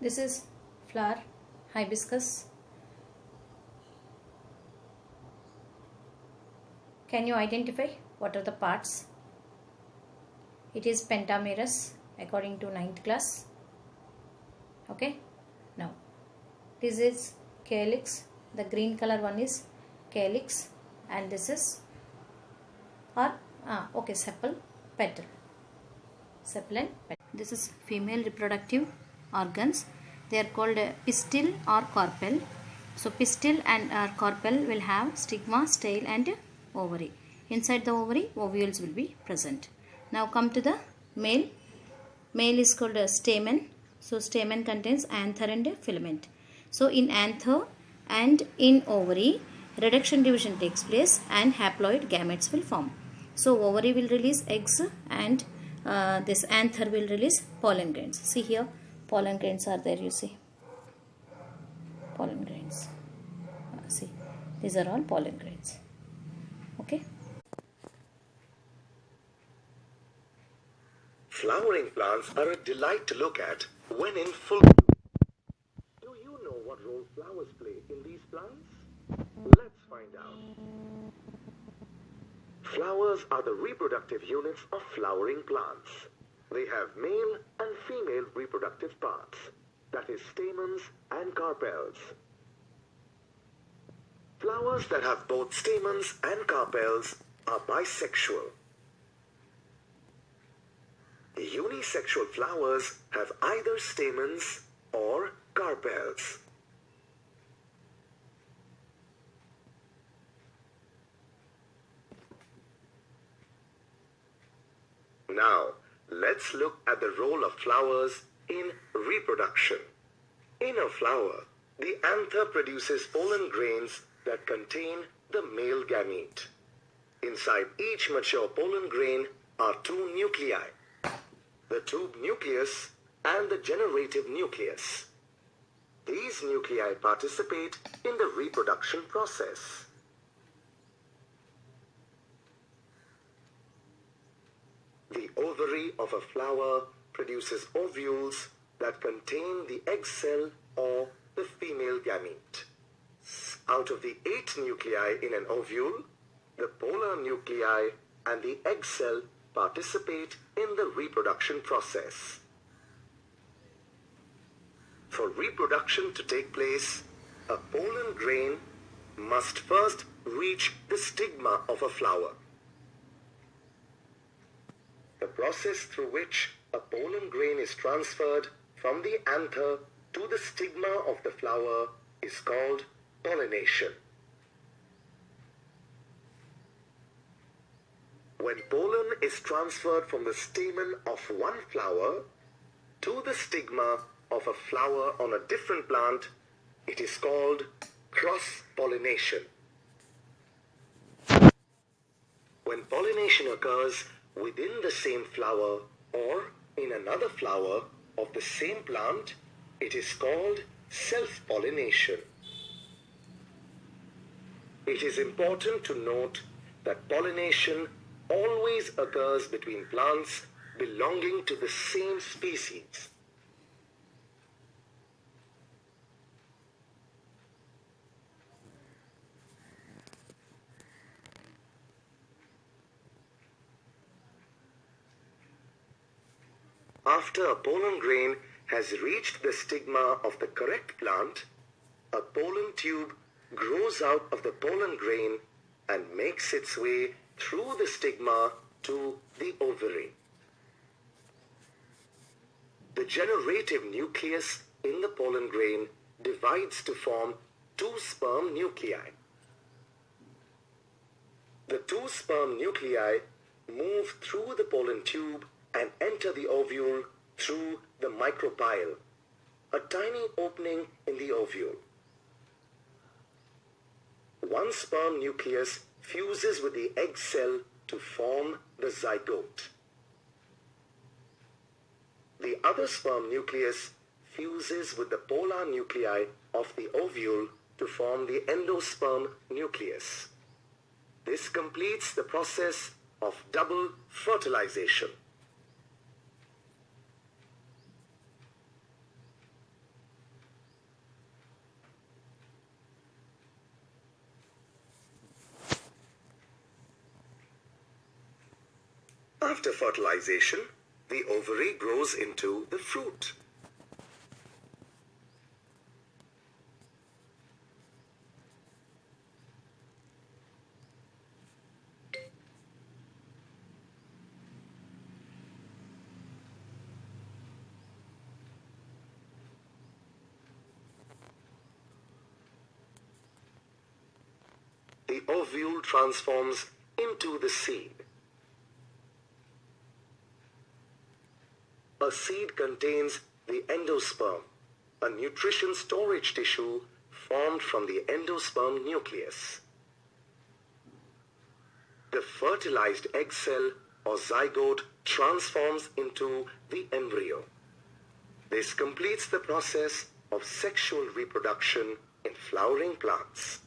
This is flower, hibiscus. Can you identify what are the parts? It is pentamerous according to 9th class. Okay. Now this is calyx. The green color one is calyx, and this is sepal, petal. Sepal and petal. This is female reproductive organs. They are called pistil or carpel. So pistil and carpel will have stigma, style and ovary. Inside the ovary, ovules will be present. Now come to the male. Male is called a stamen. So stamen contains anther and filament. So in anther and in ovary, reduction division takes place and haploid gametes will form. So ovary will release eggs and this anther will release pollen grains. See here, pollen grains are there, you see. Pollen grains. See, these are all pollen grains. Okay. Flowering plants are a delight to look at when in full bloom. Do you know what role flowers play in these plants? Let's find out. Flowers are the reproductive units of flowering plants. They have male and female reproductive parts, that is stamens and carpels. Flowers that have both stamens and carpels are bisexual. Unisexual flowers have either stamens or carpels. Now, let's look at the role of flowers in reproduction. In a flower, the anther produces pollen grains that contain the male gamete. Inside each mature pollen grain are two nuclei, the tube nucleus and the generative nucleus. These nuclei participate in the reproduction process. The ovary of a flower produces ovules that contain the egg cell or the female gamete. Out of the 8 nuclei in an ovule, the polar nuclei and the egg cell participate in the reproduction process. For reproduction to take place, a pollen grain must first reach the stigma of a flower. The process through which a pollen grain is transferred from the anther to the stigma of the flower is called pollination. When pollen is transferred from the stamen of one flower to the stigma of a flower on a different plant, it is called cross-pollination. When pollination occurs within the same flower or in another flower of the same plant, it is called self-pollination. It is important to note that pollination always occurs between plants belonging to the same species. After a pollen grain has reached the stigma of the correct plant, a pollen tube grows out of the pollen grain and makes its way through the stigma to the ovary. The generative nucleus in the pollen grain divides to form 2 sperm nuclei. The 2 sperm nuclei move through the pollen tube and enter the ovule through the micropyle, a tiny opening in the ovule. One sperm nucleus fuses with the egg cell to form the zygote. The other sperm nucleus fuses with the polar nuclei of the ovule to form the endosperm nucleus. This completes the process of double fertilization. After fertilization, the ovary grows into the fruit. The ovule transforms into the seed. A seed contains the endosperm, a nutrition storage tissue formed from the endosperm nucleus. The fertilized egg cell or zygote transforms into the embryo. This completes the process of sexual reproduction in flowering plants.